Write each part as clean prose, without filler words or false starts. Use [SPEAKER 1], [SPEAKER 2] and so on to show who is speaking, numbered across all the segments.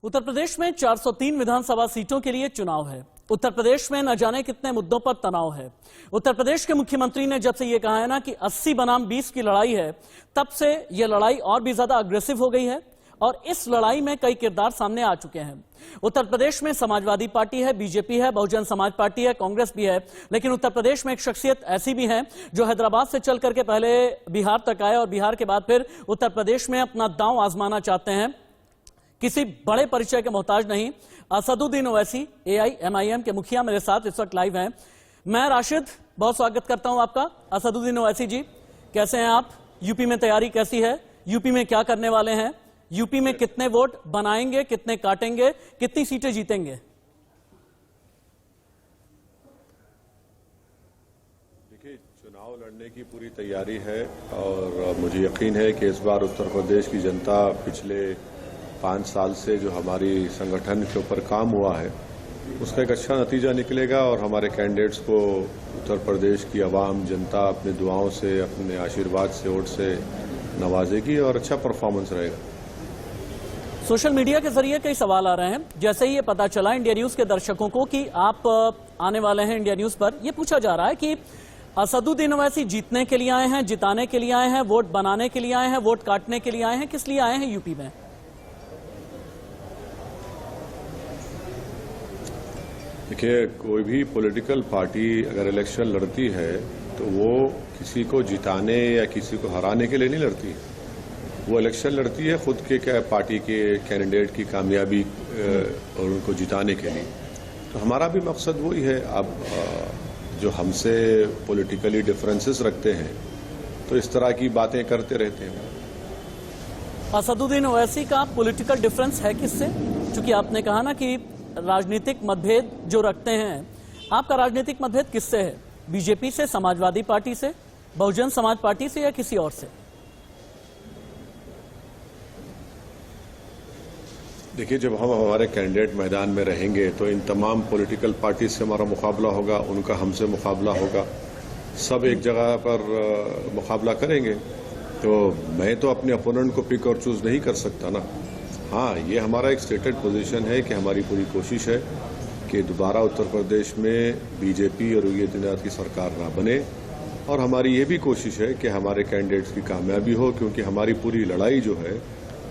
[SPEAKER 1] उत्तर प्रदेश में 403 विधानसभा सीटों के लिए चुनाव है। उत्तर प्रदेश में न जाने कितने मुद्दों पर तनाव है। उत्तर प्रदेश के मुख्यमंत्री ने जब से ये कहा है ना कि 80 बनाम 20 की लड़ाई है, तब से ये लड़ाई और भी ज्यादा अग्रेसिव हो गई है और इस लड़ाई में कई किरदार सामने आ चुके हैं। उत्तर प्रदेश में समाजवादी पार्टी है, बीजेपी है, बहुजन समाज पार्टी है, कांग्रेस भी है, लेकिन उत्तर प्रदेश में एक शख्सियत ऐसी भी है जो हैदराबाद से चल करके पहले बिहार तक आए और बिहार के बाद फिर उत्तर प्रदेश में अपना दांव आजमाना चाहते हैं। किसी बड़े परिचय के मोहताज नहीं। असदुद्दीन ओवैसी एआईएमआईएम के मुखिया मेरे साथ इस वक्त लाइव हैं। मैं राशिद बहुत स्वागत करता हूं आपका। असदुद्दीन ओवैसी जी, कैसे हैं आप? यूपी में तैयारी कैसी है? यूपी में क्या करने वाले हैं? यूपी में कितने वोट बनाएंगे, कितने काटेंगे, कितनी सीटें जीतेंगे?
[SPEAKER 2] देखिए, चुनाव लड़ने की पूरी तैयारी है और मुझे यकीन है कि इस बार उत्तर प्रदेश की जनता पिछले 5 साल से जो हमारी संगठन के ऊपर काम हुआ है उसका एक अच्छा नतीजा निकलेगा और हमारे कैंडिडेट्स को उत्तर प्रदेश की आवाम जनता अपने दुआओं से, अपने आशीर्वाद से, वोट से नवाजेगी और अच्छा परफॉर्मेंस रहेगा।
[SPEAKER 1] सोशल मीडिया के जरिए कई सवाल आ रहे हैं। जैसे ही ये पता चला इंडिया न्यूज के दर्शकों को कि आप आने वाले हैं इंडिया न्यूज पर, यह पूछा जा रहा है कि असदुद्दीन ओवैसी जीतने के लिए आए हैं, जिताने के लिए आए हैं, वोट बनाने के लिए आए हैं, वोट काटने के लिए आए हैं, किस लिए आए हैं यूपी में?
[SPEAKER 2] देखिए, कोई भी पॉलिटिकल पार्टी अगर इलेक्शन लड़ती है तो वो किसी को जिताने या किसी को हराने के लिए नहीं लड़ती है। वो इलेक्शन लड़ती है खुद के पार्टी के कैंडिडेट की कामयाबी और उनको जिताने के लिए। तो हमारा भी मकसद वही है। अब जो हमसे पॉलिटिकली डिफरेंसेस रखते हैं तो इस तरह की बातें करते रहते हैं।
[SPEAKER 1] असदुद्दीन ओवैसी का पॉलिटिकल डिफरेंस है किससे? क्योंकि आपने कहा ना कि राजनीतिक मतभेद जो रखते हैं, आपका राजनीतिक मतभेद किससे है? बीजेपी से, समाजवादी पार्टी से, बहुजन समाज पार्टी से या किसी और से?
[SPEAKER 2] देखिए, जब हम हमारे कैंडिडेट मैदान में रहेंगे तो इन तमाम पॉलिटिकल पार्टी से हमारा मुकाबला होगा, उनका हमसे मुकाबला होगा, सब एक जगह पर मुकाबला करेंगे। तो मैं तो अपने अपोनेंट को पिक और चूज नहीं कर सकता ना। हाँ, ये हमारा एक स्टेटेड पोजीशन है कि हमारी पूरी कोशिश है कि दोबारा उत्तर प्रदेश में बीजेपी और योगी आदित्यनाथ की सरकार ना बने और हमारी ये भी कोशिश है कि हमारे कैंडिडेट्स की कामयाबी हो, क्योंकि हमारी पूरी लड़ाई जो है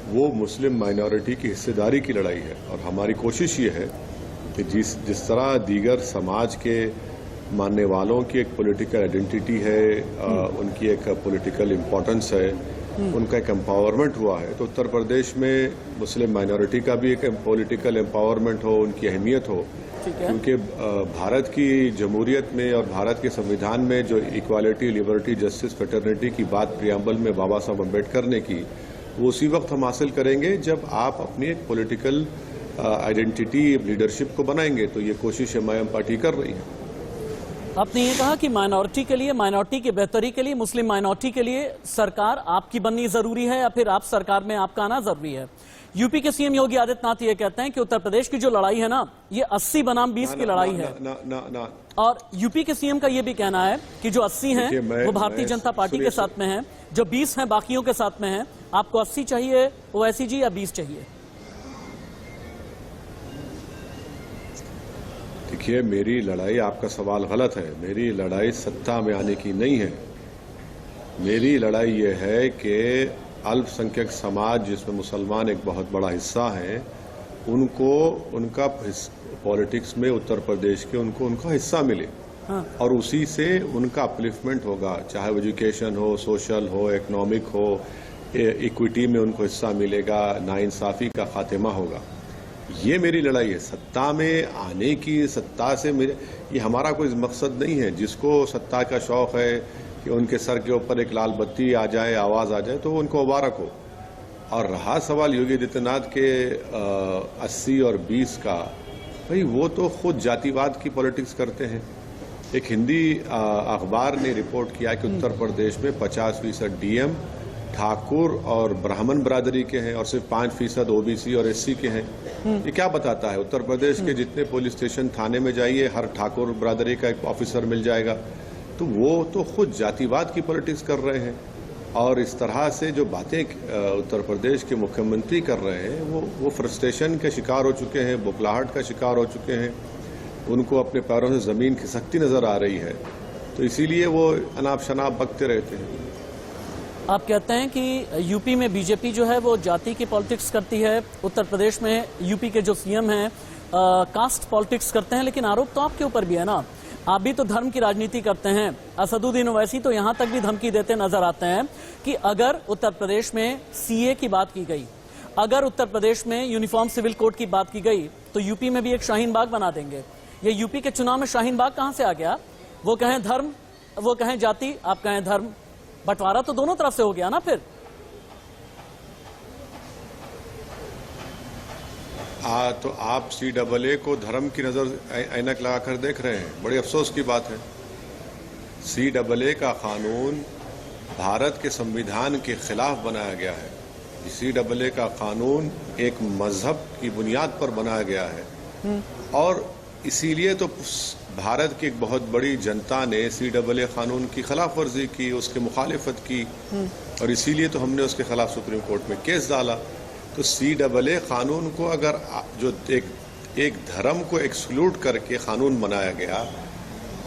[SPEAKER 2] वो मुस्लिम माइनॉरिटी की हिस्सेदारी की लड़ाई है। और हमारी कोशिश ये है कि जिस तरह दीगर समाज के मानने वालों की एक पॉलिटिकल आइडेंटिटी है, उनकी एक पॉलिटिकल इम्पोर्टेंस है, उनका एक एम्पावरमेंट हुआ है, तो उत्तर प्रदेश में मुस्लिम माइनॉरिटी का भी एक पॉलिटिकल एम्पावरमेंट हो, उनकी अहमियत हो। क्योंकि भारत की जमहूरियत में और भारत के संविधान में जो इक्वालिटी, लिबर्टी, जस्टिस, फ्रेटर्निटी की बात प्रियम्बल में बाबा साहब अम्बेडकर ने की, वो उसी वक्त हम हासिल करेंगे जब आप अपनी एक पॉलिटिकल आइडेंटिटी, लीडरशिप को बनाएंगे। तो ये कोशिश एमआईएम पार्टी कर रही है।
[SPEAKER 1] आपने ये कहा कि माइनॉरिटी के लिए, माइनॉरिटी की बेहतरी के लिए, मुस्लिम माइनॉरिटी के लिए सरकार आपकी बननी जरूरी है या फिर आप सरकार में आपका आना जरूरी है? यूपी के सीएम योगी आदित्यनाथ ये कहते हैं कि उत्तर प्रदेश की जो लड़ाई है ना, ये 80 बनाम 20 की लड़ाई है। और यूपी के सीएम का ये भी कहना है कि जो 80 हैं वो भारतीय जनता पार्टी के साथ में हैं, जो 20 हैं बाकियों के साथ में हैं। आपको 80 चाहिए ओवैसी जी या 20 चाहिए?
[SPEAKER 2] देखिए, मेरी लड़ाई, आपका सवाल गलत है। मेरी लड़ाई सत्ता में आने की नहीं है। मेरी लड़ाई ये है कि अल्पसंख्यक समाज, जिसमें मुसलमान एक बहुत बड़ा हिस्सा है, उनको उनका पॉलिटिक्स में उत्तर प्रदेश के उनका हिस्सा मिले। हाँ। और उसी से उनका अपलिफ्टमेंट होगा, चाहे वो एजुकेशन हो, सोशल हो, इकोनॉमिक हो, इक्विटी में उनको हिस्सा मिलेगा, नाइंसाफी का खात्मा होगा। ये मेरी लड़ाई है। सत्ता में आने की, सत्ता से ये हमारा कोई मकसद नहीं है। जिसको सत्ता का शौक है कि उनके सर के ऊपर एक लाल बत्ती आ जाए, आवाज आ जाए, तो उनको मुबारक हो। और रहा सवाल योगी आदित्यनाथ के 80 और 20 का, भाई वो तो खुद जातिवाद की पॉलिटिक्स करते हैं। एक हिंदी अखबार ने रिपोर्ट किया कि उत्तर प्रदेश में 50% डीएम ठाकुर और ब्राह्मण बरादरी के हैं और सिर्फ 5% ओबीसी और एससी के हैं। ये क्या बताता है? उत्तर प्रदेश के जितने पुलिस स्टेशन, थाने में जाइए, हर ठाकुर बरादरी का एक ऑफिसर मिल जाएगा। तो वो तो खुद जातिवाद की पॉलिटिक्स कर रहे हैं। और इस तरह से जो बातें उत्तर प्रदेश के मुख्यमंत्री कर रहे हैं वो फ्रस्ट्रेशन के शिकार हो चुके हैं, बुखलाहट का शिकार हो चुके हैं, उनको अपने पैरों से ज़मीन खिसकती नज़र आ रही है, तो इसीलिए वो अनाप शनाप बकते रहते हैं।
[SPEAKER 1] आप कहते हैं कि यूपी में बीजेपी जो है वो जाति की पॉलिटिक्स करती है, उत्तर प्रदेश में यूपी के जो सीएम हैं कास्ट पॉलिटिक्स करते हैं, लेकिन आरोप तो आपके ऊपर भी है ना, आप भी तो धर्म की राजनीति करते हैं। असदुद्दीन ओवैसी तो यहां तक भी धमकी देते नजर आते हैं कि अगर उत्तर प्रदेश में सीए की बात की गई, अगर उत्तर प्रदेश में यूनिफॉर्म सिविल कोड की बात की गई, तो यूपी में भी एक शाहीन बाग बना देंगे। ये यूपी के चुनाव में शाहीन बाग कहां से आ गया? वो कहें धर्म, वो कहें जाति, आप कहें धर्म, बंटवारा तो दोनों तरफ से हो गया ना फिर।
[SPEAKER 2] तो आप CAA को धर्म की नज़र ऐनक लगाकर देख रहे हैं, बड़ी अफसोस की बात है। CAA का कानून भारत के संविधान के खिलाफ बनाया गया है। CAA का कानून एक मजहब की बुनियाद पर बनाया गया है और इसीलिए तो भारत की एक बहुत बड़ी जनता ने CAA कानून की खिलाफ वर्जी की, उसकी मुखालिफत की और इसीलिए तो हमने उसके खिलाफ सुप्रीम कोर्ट में केस डाला। तो CAA कानून को अगर जो एक धर्म को एक्सक्लूड करके कानून बनाया गया,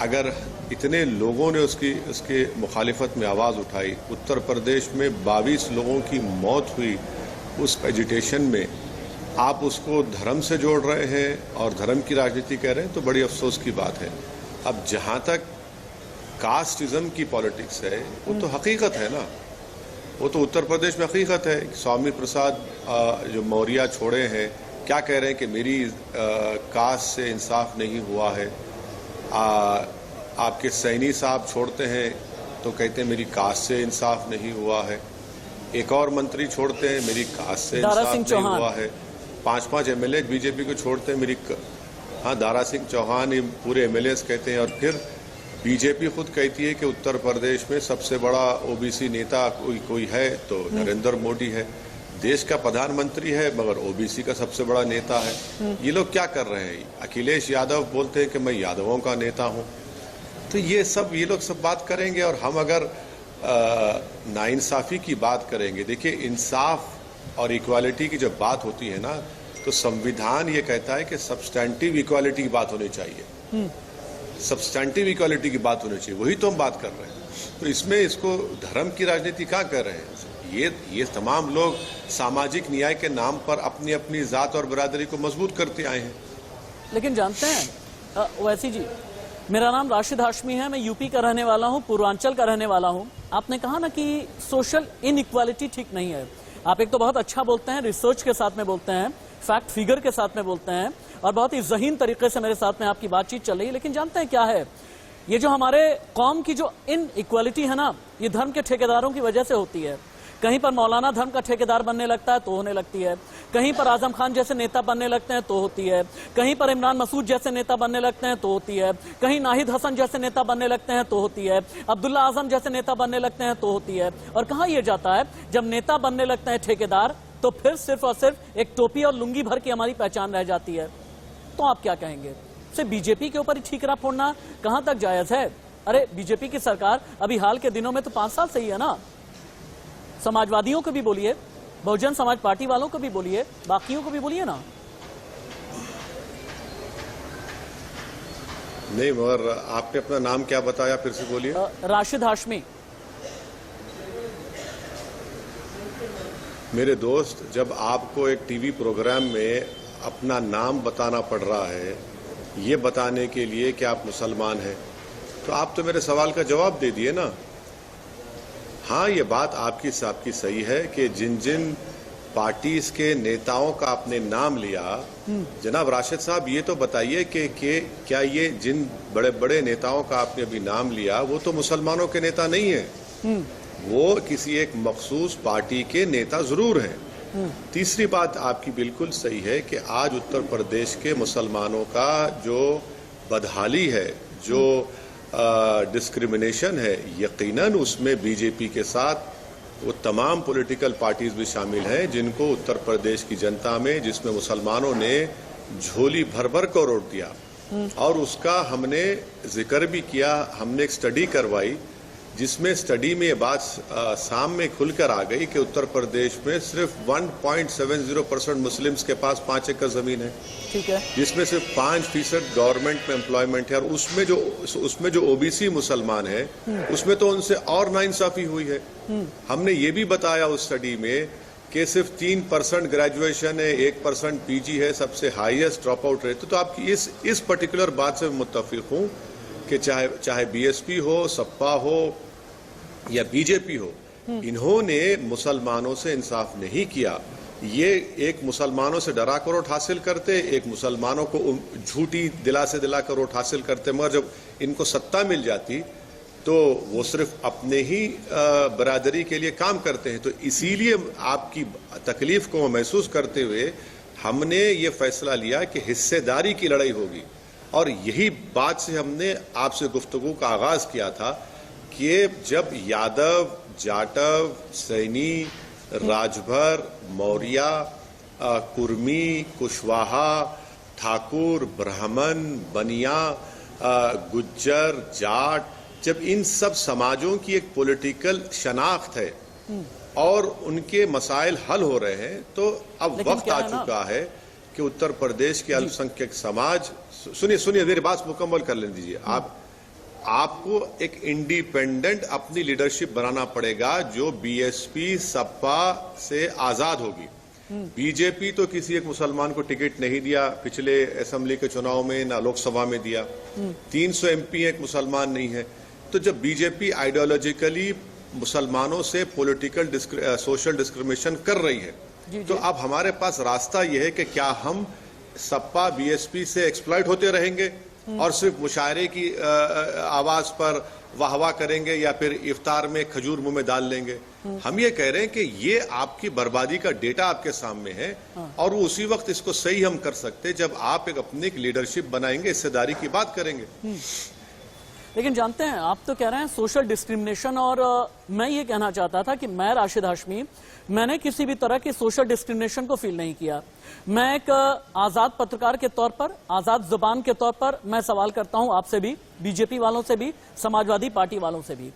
[SPEAKER 2] अगर इतने लोगों ने उसके मुखालिफत में आवाज़ उठाई, उत्तर प्रदेश में 22 लोगों की मौत हुई उस एजिटेशन में, आप उसको धर्म से जोड़ रहे हैं और धर्म की राजनीति कह रहे हैं, तो बड़ी अफसोस की बात है। अब जहाँ तक कास्टिज्म की पॉलिटिक्स है, वो तो हकीकत है ना, वो तो उत्तर प्रदेश में हकीकत है। स्वामी प्रसाद जो मौर्य छोड़े हैं, क्या कह रहे हैं कि मेरी कास्ट से इंसाफ नहीं हुआ है। आपके सैनी साहब छोड़ते हैं तो कहते हैं मेरी कास्ट से इंसाफ नहीं हुआ है। एक और मंत्री छोड़ते हैं, मेरी कास्ट से इंसाफ नहीं हुआ है। 5-5 MLA बीजेपी को छोड़ते हैं, दारा सिंह चौहान, ये पूरे MLAs कहते हैं। और फिर बीजेपी खुद कहती है कि उत्तर प्रदेश में सबसे बड़ा OBC नेता कोई है तो नरेंद्र मोदी है, देश का प्रधानमंत्री है मगर OBC का सबसे बड़ा नेता है। ये लोग क्या कर रहे हैं? अखिलेश यादव बोलते हैं कि मैं यादवों का नेता हूं। तो ये लोग सब बात करेंगे और हम अगर नाइंसाफी की बात करेंगे, देखिए इंसाफ और इक्वालिटी की जब बात होती है ना, तो संविधान ये कहता है कि सब्सटैंटिव इक्वालिटी की बात होनी चाहिए, सब्सटैंटिव इक्वालिटी की बात होनी चाहिए, वही तो हम बात कर रहे हैं। तो इसमें इसको धर्म की राजनीति क्या कर रहे हैं? ये तमाम लोग सामाजिक न्याय के नाम पर अपनी अपनी जात और बिरादरी को मजबूत करते आए हैं।
[SPEAKER 1] लेकिन जानते हैं ओवैसी जी, मेरा नाम राशिद हाशमी है, मैं यूपी का रहने वाला हूं, पूर्वांचल का रहने वाला हूं। आपने कहा ना कि सोशल इनइक्वालिटी ठीक नहीं है। आप एक तो बहुत अच्छा बोलते हैं, रिसर्च के साथ में बोलते हैं, फैक्ट फिगर के साथ में बोलते हैं और बहुत ही ज़हीन तरीके से मेरे साथ में आपकी बातचीत चल रही है। लेकिन जानते हैं क्या है, ये जो हमारे कौम की जो इनइक्वालिटी है ना, ये धर्म के ठेकेदारों की वजह से होती है। कहीं पर मौलाना धर्म का ठेकेदार बनने लगता है तो होने लगती है, कहीं पर आजम खान जैसे नेता बनने लगते हैं तो होती है, कहीं पर इमरान मसूद जैसे नेता बनने लगते हैं तो होती है, कहीं नाहिद हसन जैसे नेता बनने लगते हैं तो होती है, अब्दुल्ला आजम जैसे नेता बनने लगते हैं तो होती है। और कहाँ ये जाता है, जब नेता बनने लगते हैं ठेकेदार, तो फिर सिर्फ और सिर्फ एक टोपी और लुंगी भर की हमारी पहचान रह जाती है। तो आप क्या कहेंगे? सिर्फ बीजेपी के ऊपर ही ठीकरा फोड़ना कहां तक जायज है? अरे बीजेपी की सरकार अभी हाल के दिनों में तो 5 साल से ही है ना। समाजवादियों को भी बोलिए, बहुजन समाज पार्टी वालों को भी बोलिए, बाकियों को भी बोलिए ना।
[SPEAKER 2] नहीं, मगर आपने अपना नाम क्या बताया, फिर से बोलिए।
[SPEAKER 1] राशिद हाशमी।
[SPEAKER 2] मेरे दोस्त, जब आपको एक टीवी प्रोग्राम में अपना नाम बताना पड़ रहा है ये बताने के लिए कि आप मुसलमान हैं, तो आप तो मेरे सवाल का जवाब दे दिए ना। हाँ, ये बात आपकी सही है कि जिन जिन पार्टीज के नेताओं का आपने नाम लिया, जनाब राशिद साहब, ये तो बताइए कि क्या ये जिन बड़े बड़े नेताओं का आपने अभी नाम लिया वो तो मुसलमानों के नेता नहीं है, वो किसी एक मखसूस पार्टी के नेता जरूर हैं। तीसरी बात आपकी बिल्कुल सही है कि आज उत्तर प्रदेश के मुसलमानों का जो बदहाली है, जो डिस्क्रिमिनेशन है, यकीनन उसमें बीजेपी के साथ वो तमाम पॉलिटिकल पार्टीज भी शामिल हैं जिनको उत्तर प्रदेश की जनता में, जिसमें मुसलमानों ने झोली भर भर को वोट दिया। और उसका हमने जिक्र भी किया, हमने एक स्टडी करवाई जिसमें स्टडी में ये बात सामने खुलकर आ गई कि उत्तर प्रदेश में सिर्फ 1.70% मुस्लिम्स के पास 5 एकड़ जमीन है।
[SPEAKER 1] ठीक है।
[SPEAKER 2] जिसमें सिर्फ 5% गवर्नमेंट में एम्प्लॉयमेंट है, और उसमें जो ओबीसी मुसलमान है उसमें तो उनसे और नाइंसाफी हुई है। हमने ये भी बताया उस स्टडी में कि सिर्फ 3% ग्रेजुएशन है, 1% पीजी है, सबसे हाईएस्ट ड्रॉप आउट रेट। तो आपकी इस पर्टिकुलर बात से मुत्तफिक हूं कि चाहे बीएसपी हो, सपा हो या बीजेपी हो, इन्होंने मुसलमानों से इंसाफ नहीं किया। ये एक मुसलमानों से डरा कर वोट हासिल करते, एक मुसलमानों को झूठी दिलाकर वोट हासिल करते, मगर जब इनको सत्ता मिल जाती तो वो सिर्फ अपने ही बरादरी के लिए काम करते हैं। तो इसीलिए आपकी तकलीफ को महसूस करते हुए हमने ये फैसला लिया कि हिस्सेदारी की लड़ाई होगी, और यही बात से हमने आपसे गुफ्तगू का आगाज किया था कि जब यादव, जाटव, सैनी, राजभर, मौर्य, कुर्मी, कुशवाहा, ठाकुर, ब्राह्मण, बनिया, गुज्जर, जाट, जब इन सब समाजों की एक पॉलिटिकल शनाख्त है और उनके मसाइल हल हो रहे हैं, तो अब वक्त आ चुका है कि उत्तर प्रदेश के अल्पसंख्यक समाज, सुनिए मेरी बात मुकम्मल कर लेने दीजिए। आपको एक इंडिपेंडेंट अपनी लीडरशिप बनाना पड़ेगा जो बीएसपी सपा से आजाद होगी। बीजेपी तो किसी एक मुसलमान को टिकट नहीं दिया पिछले असेंबली के चुनाव में, ना लोकसभा में दिया। 300 एमपी एक मुसलमान नहीं है। तो जब बीजेपी आइडियोलॉजिकली मुसलमानों से पॉलिटिकल सोशल डिस्क्रिमिनेशन कर रही है, तो अब हमारे पास रास्ता यह है कि क्या हम सपा बीएसपी से एक्सप्लॉइट होते रहेंगे और सिर्फ मुशायरे की आवाज पर वाहवाह करेंगे, या फिर इफ्तार में खजूर मुंह में डाल लेंगे। हम ये कह रहे हैं कि ये आपकी बर्बादी का डेटा आपके सामने है, और वो उसी वक्त इसको सही हम कर सकते जब आप एक अपनी लीडरशिप बनाएंगे, हिस्सेदारी की बात करेंगे।
[SPEAKER 1] लेकिन जानते हैं, आप तो कह रहे हैं सोशल डिस्क्रिमिनेशन, और मैं ये कहना चाहता था कि मैं राशिद हाशमी, मैंने किसी भी तरह की सोशल डिस्क्रिमिनेशन को फील नहीं किया। मैं एक आजाद पत्रकार के तौर पर, आजाद जुबान के तौर पर मैं सवाल करता हूं आपसे भी, बीजेपी वालों से भी, समाजवादी पार्टी वालों से भी।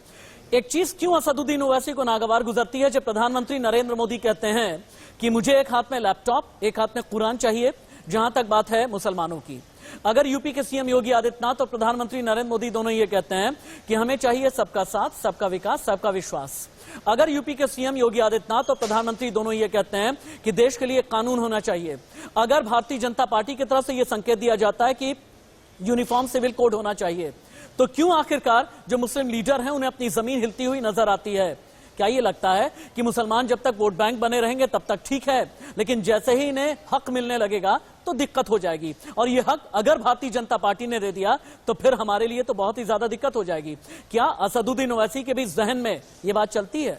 [SPEAKER 1] एक चीज क्यों असदुद्दीन ओवैसी को नागवार गुजरती है जब प्रधानमंत्री नरेंद्र मोदी कहते हैं कि मुझे एक हाथ में लैपटॉप, एक हाथ में कुरान चाहिए, जहां तक बात है मुसलमानों की। अगर यूपी के सीएम योगी आदित्यनाथ और प्रधानमंत्री नरेंद्र मोदी दोनों ये कहते हैं कि हमें चाहिए सबका साथ, सबका विकास, सबका विश्वास। अगर यूपी के सीएम योगी आदित्यनाथ और प्रधानमंत्री दोनों ये कहते हैं कि देश के लिए कानून होना चाहिए, अगर भारतीय जनता पार्टी की तरफ से यह संकेत दिया जाता है कि यूनिफॉर्म सिविल कोड होना चाहिए, तो क्यों आखिरकार जो मुस्लिम लीडर हैं उन्हें अपनी जमीन हिलती हुई नजर आती है? क्या ये लगता है कि मुसलमान जब तक वोट बैंक बने रहेंगे तब तक ठीक है, लेकिन जैसे ही इन्हें हक मिलने लगेगा तो दिक्कत हो जाएगी, और ये हक अगर भारतीय जनता पार्टी ने दे दिया तो फिर हमारे लिए तो बहुत ही ज्यादा दिक्कत हो जाएगी? क्या असदुद्दीन ओवैसी के भी जहन में ये बात चलती है?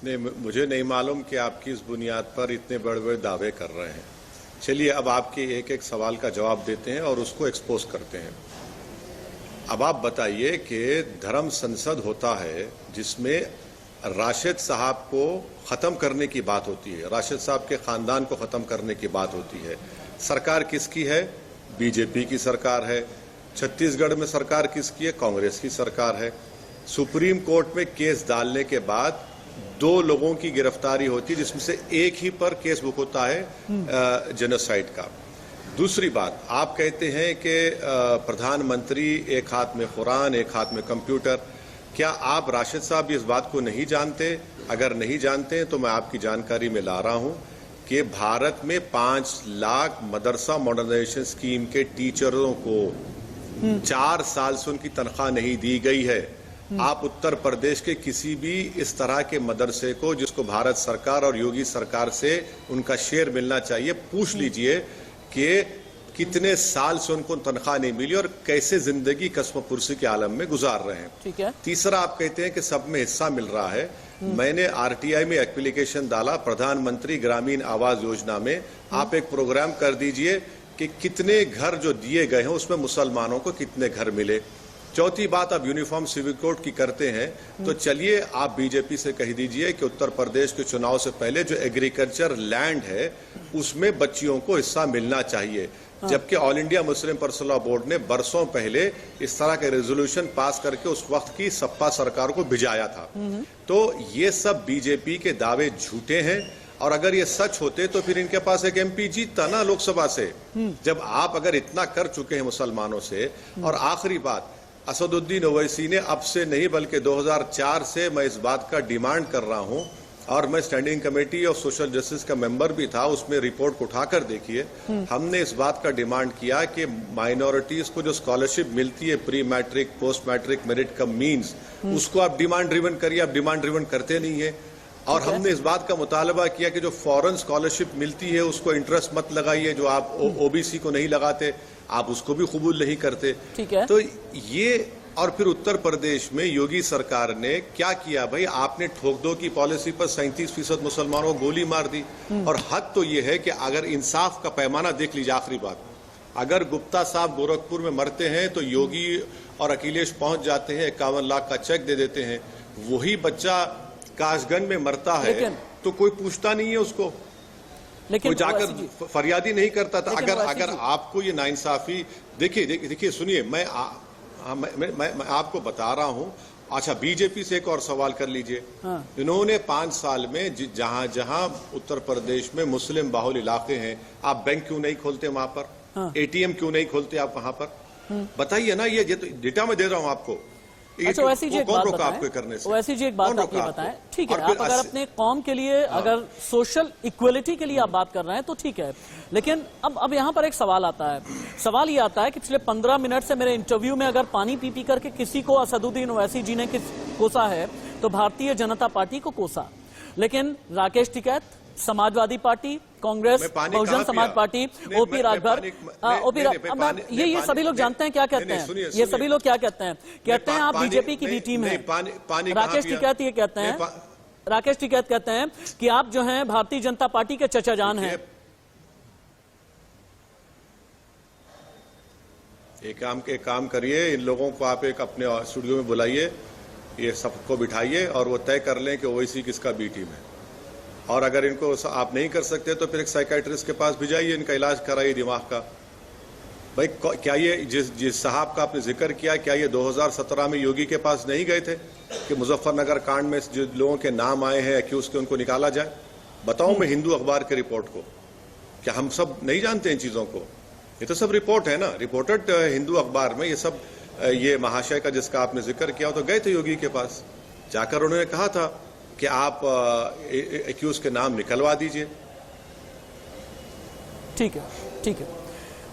[SPEAKER 2] नहीं, मुझे नहीं मालूम कि आप किस बुनियाद पर इतने बड़े बड़े दावे कर रहे हैं। चलिए अब आपके एक एक सवाल का जवाब देते हैं और उसको एक्सपोज करते हैं। अब आप बताइए कि धर्म संसद होता है जिसमें राशिद साहब को ख़त्म करने की बात होती है, राशिद साहब के ख़ानदान को ख़त्म करने की बात होती है। सरकार किसकी है? बीजेपी की सरकार है। छत्तीसगढ़ में सरकार किसकी है? कांग्रेस की सरकार है। सुप्रीम कोर्ट में केस डालने के बाद 2 लोगों की गिरफ्तारी होती है, जिसमें से एक ही पर केस बुक होता है जेनोसाइड का। दूसरी बात, आप कहते हैं कि प्रधानमंत्री एक हाथ में कुरान, एक हाथ में कंप्यूटर। क्या आप राशिद साहब इस बात को नहीं जानते? अगर नहीं जानते तो मैं आपकी जानकारी में ला रहा हूं कि भारत में 5 लाख मदरसा मॉडर्नाइजेशन स्कीम के टीचरों को 4 साल से उनकी तनख्वाह नहीं दी गई है। आप उत्तर प्रदेश के किसी भी इस तरह के मदरसे को जिसको भारत सरकार और योगी सरकार से उनका शेयर मिलना चाहिए, पूछ लीजिए कि कितने साल से उनको तनख्वाह नहीं मिली और कैसे जिंदगी कस्मपुरसी के आलम में गुजार रहे हैं।
[SPEAKER 1] ठीक है।
[SPEAKER 2] तीसरा, आप कहते हैं कि सब में हिस्सा मिल रहा है। मैंने आरटीआई में एप्लीकेशन डाला, प्रधानमंत्री ग्रामीण आवास योजना में आप एक प्रोग्राम कर दीजिए कि कितने घर जो दिए गए हैं उसमें मुसलमानों को कितने घर मिले। चौथी बात, आप यूनिफॉर्म सिविल कोड की करते हैं तो चलिए आप बीजेपी से कह दीजिए कि उत्तर प्रदेश के चुनाव से पहले जो एग्रीकल्चर लैंड है उसमें बच्चियों को हिस्सा मिलना चाहिए। जबकि all India Muslim personal law board ने बरसों पहले इस तरह के रेजोल्यूशन पास करके उस वक्त की सपा सरकार को भिजाया था। तो ये सब बीजेपी के दावे झूठे हैं, और अगर ये सच होते तो फिर इनके पास एक एमपी जीतता ना लोकसभा से। जब आप अगर इतना कर चुके हैं मुसलमानों से। और आखिरी बात, असदुद्दीन ओवैसी ने अब से नहीं बल्कि 2004 से मैं इस बात का डिमांड कर रहा हूं, और मैं standing committee of social justice का मेंबर भी था, उसमें रिपोर्ट को उठाकर देखिए। हमने इस बात का डिमांड किया कि माइनॉरिटीज को जो स्कॉलरशिप मिलती है pre matric post matric merit cum means, उसको आप डिमांड ड्रिवन करिए। आप डिमांड ड्रिवन करते नहीं है। और हमने इस बात का मुतालबा किया कि जो फॉरेन स्कॉलरशिप मिलती है उसको इंटरेस्ट मत लगाइए, जो आप ओबीसी को नहीं लगाते आप उसको भी कबूल नहीं करते।
[SPEAKER 1] ठीक है।
[SPEAKER 2] तो ये, और फिर उत्तर प्रदेश में योगी सरकार ने क्या किया भाई, आपने ठोक दो की पॉलिसी पर 37% मुसलमानों को गोली मार दी। और हद तो ये है कि अगर इंसाफ का पैमाना देख लीजिए। आखिरी बात, अगर गुप्ता साहब गोरखपुर में मरते हैं तो योगी और अखिलेश पहुंच जाते हैं, 51 लाख का चेक दे देते हैं। वही बच्चा कासगंज में मरता है तो कोई पूछता नहीं है उसको, कोई जाकर फरियादी नहीं करता था। अगर आपको ये नाइंसाफी, देखिए सुनिए, मैं आपको बता रहा हूं। अच्छा, बीजेपी से एक और सवाल कर लीजिए। इन्होंने 5 साल में जहां जहां उत्तर प्रदेश में मुस्लिम बाहुल इलाके हैं, आप बैंक क्यों नहीं खोलते वहां पर? एटीएम क्यों नहीं खोलते आप वहां पर? बताइए ना। ये तो डेटा में दे रहा हूं आपको।
[SPEAKER 1] अच्छा, वैसी जी एक बात बताएं, वैसी जी एक बात आप ये बताएं। ठीक है, आप अगर अपने कौम के लिए, अगर सोशल इक्वलिटी के लिए आप बात कर रहे हैं तो ठीक है, लेकिन अब यहाँ पर एक सवाल आता है। सवाल ये आता है कि पिछले 15 मिनट से मेरे इंटरव्यू में अगर पानी पी पी करके किसी को असदुद्दीन ओवैसी जी ने कोसा है तो भारतीय जनता पार्टी को कोसा, लेकिन Rakesh Tikait, Samajwadi party, Congress, Bahujan Samaj party, OP Rajbhar, ये सभी लोग जानते हैं क्या कहते हैं। ये सभी लोग क्या कहते हैं? कहते हैं आप बीजेपी की बी टीम है। राकेश टिकैत ये कहते हैं, राकेश टिकैत कहते हैं कि आप जो हैं भारतीय जनता पार्टी के चचा जान हैं।
[SPEAKER 2] एक काम करिए, इन लोगों को आप एक अपने स्टूडियो में बुलाइए, ये सबको बिठाइए और वो तय कर लें कि ओवैसी किसका बी टीम है। और अगर इनको आप नहीं कर सकते तो फिर एक साइकेट्रिस्ट के पास भिजाइए, इनका इलाज कराइए दिमाग का। भाई क्या ये जिस साहब का आपने जिक्र किया, क्या ये 2017 में योगी के पास नहीं गए थे कि मुजफ्फरनगर कांड में जो लोगों के नाम आए हैं एक्यूज के, उनको निकाला जाए? बताऊं मैं हिंदू अखबार के रिपोर्ट को, क्या हम सब नहीं जानते इन चीजों को? ये तो सब रिपोर्ट है ना, रिपोर्टेड हिंदू अखबार में। ये सब ये महाशय का जिसका आपने जिक्र किया, तो गए थे योगी के पास, जाकर उन्होंने कहा था कि आप एक्यूज के नाम निकलवा दीजिए।
[SPEAKER 1] ठीक है, ठीक है।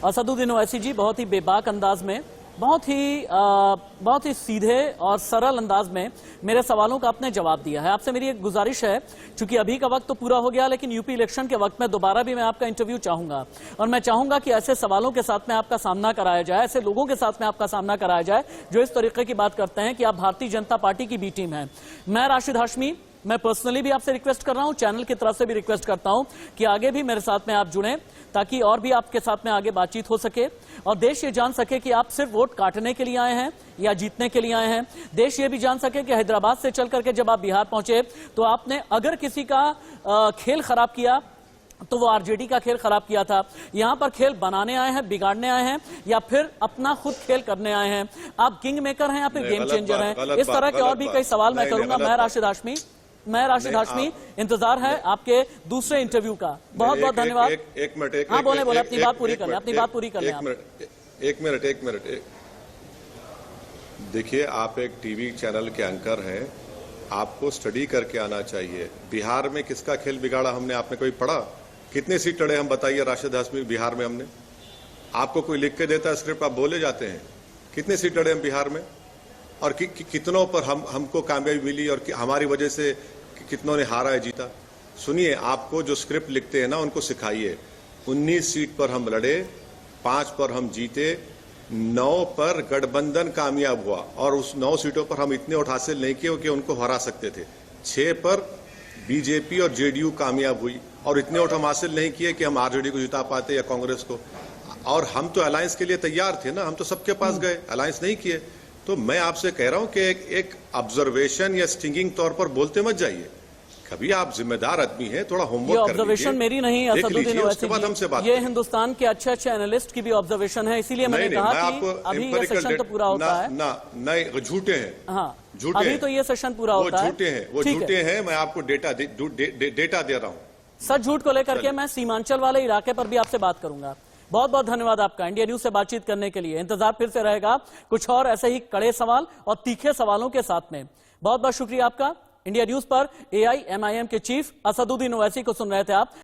[SPEAKER 1] असदुद्दीन ओवैसी जी बहुत ही बेबाक अंदाज में, बहुत ही सीधे और सरल अंदाज में मेरे सवालों का आपने जवाब दिया है। आपसे मेरी एक गुजारिश है, चूंकि अभी का वक्त तो पूरा हो गया, लेकिन यूपी इलेक्शन के वक्त में दोबारा भी मैं आपका इंटरव्यू चाहूंगा, और मैं चाहूंगा कि ऐसे सवालों के साथ में आपका सामना कराया जाए, ऐसे लोगों के साथ में आपका सामना कराया जाए जो इस तरीके की बात करते हैं कि आप भारतीय जनता पार्टी की बी टीम है। मैं राशिद हाशमी, मैं पर्सनली भी आपसे रिक्वेस्ट कर रहा हूं, चैनल की तरफ से भी रिक्वेस्ट करता हूं कि आगे भी मेरे साथ में आप जुड़ें, ताकि और भी आपके साथ में आगे बातचीत हो सके और देश ये जान सके कि आप सिर्फ वोट काटने के लिए आए हैं या जीतने के लिए आए हैं। देश ये भी जान सके कि हैदराबाद से चल करके जब आप बिहार पहुंचे तो आपने अगर किसी का खेल खराब किया तो वो आरजेडी का खेल खराब किया था। यहां पर खेल बनाने आए हैं, बिगाड़ने आए हैं, या फिर अपना खुद खेल करने आए हैं? आप किंग मेकर हैं या फिर गेम चेंजर हैं? इस तरह के और भी कई सवाल मैं करूंगा। मैं राशिद हाशमी, इंतजार है आपके दूसरे इंटरव्यू का। बहुत बहुत धन्यवाद।
[SPEAKER 2] एक मिनट,
[SPEAKER 1] हाँ बोले अपनी बात पूरी कर लें, अपनी बात पूरी कर लें।
[SPEAKER 2] एक मिनट। देखिए, आप एक टीवी चैनल के एंकर हैं, आपको स्टडी करके आना चाहिए। बिहार में किसका खेल बिगाड़ा हमने, आपने कोई पढ़ा? कितने सीट लड़े हम बताइए राशिद हाशमी बिहार में हमने? आपको कोई लिख के देता है स्क्रिप्ट, आप बोले जाते हैं। कितने सीट लड़े हम बिहार में, और कितनों पर हमको कामयाबी मिली, और हमारी वजह से कितनों ने हारा है, जीता? सुनिए, आपको जो स्क्रिप्ट लिखते हैं ना उनको सिखाइए। 19 सीट पर हम लड़े, 5 पर हम जीते, 9 पर गठबंधन कामयाब हुआ, और उस 9 सीटों पर हम इतने वोट हासिल नहीं किए कि उनको हरा सकते थे। 6 पर बीजेपी और जेडीयू कामयाब हुई, और इतने वोट हम हासिल नहीं किए कि हम आरजेडी को जिता पाते या कांग्रेस को। और हम तो अलायंस के लिए तैयार थे ना, हम तो सबके पास गए, अलायंस नहीं किए। तो मैं आपसे कह रहा हूं कि एक ऑब्जर्वेशन या स्टिंगिंग तौर पर बोलते मत जाइए। कभी आप जिम्मेदार आदमी हैं, थोड़ा
[SPEAKER 1] ये
[SPEAKER 2] होमवर्क कर
[SPEAKER 1] ऑब्जर्वेशन
[SPEAKER 2] लीजिए,
[SPEAKER 1] मेरी नहीं,
[SPEAKER 2] देख
[SPEAKER 1] असदुद्दीन
[SPEAKER 2] लीजिए, उसके
[SPEAKER 1] ओवैसी
[SPEAKER 2] बाद हमसे बात
[SPEAKER 1] की, ये
[SPEAKER 2] करें।
[SPEAKER 1] हिंदुस्तान के अच्छे अच्छे एनालिस्ट की भी ऑब्जर्वेशन है, इसीलिए मैंने
[SPEAKER 2] नहीं,
[SPEAKER 1] कहा
[SPEAKER 2] मैं
[SPEAKER 1] कि
[SPEAKER 2] आपको
[SPEAKER 1] अभी ये
[SPEAKER 2] empirical
[SPEAKER 1] सेशन तो
[SPEAKER 2] data-
[SPEAKER 1] पूरा होता है।
[SPEAKER 2] नहीं, झूठे हैं।
[SPEAKER 1] हाँ,
[SPEAKER 2] झूठे
[SPEAKER 1] अभी
[SPEAKER 2] हैं।
[SPEAKER 1] तो ये सेशन पूरा
[SPEAKER 2] वो
[SPEAKER 1] होता है।
[SPEAKER 2] झूठे हैं, वो
[SPEAKER 1] ठीक है।
[SPEAKER 2] झूठे हैं। मैं आपको डेटा दे रहा हूं।
[SPEAKER 1] सच झूठ को लेकर के मैं सीमांचल वाले इलाके पर भी आपसे बात करूंगा। बहुत बहुत धन्यवाद आपका इंडिया न्यूज से बातचीत करने के लिए। इंतजार फिर से रहेगा कुछ और ऐसे ही कड़े सवाल और तीखे सवालों के साथ में। बहुत बहुत शुक्रिया आपका। इंडिया न्यूज पर AIMIM के चीफ असदुद्दीन ओवैसी को सुन रहे थे आप।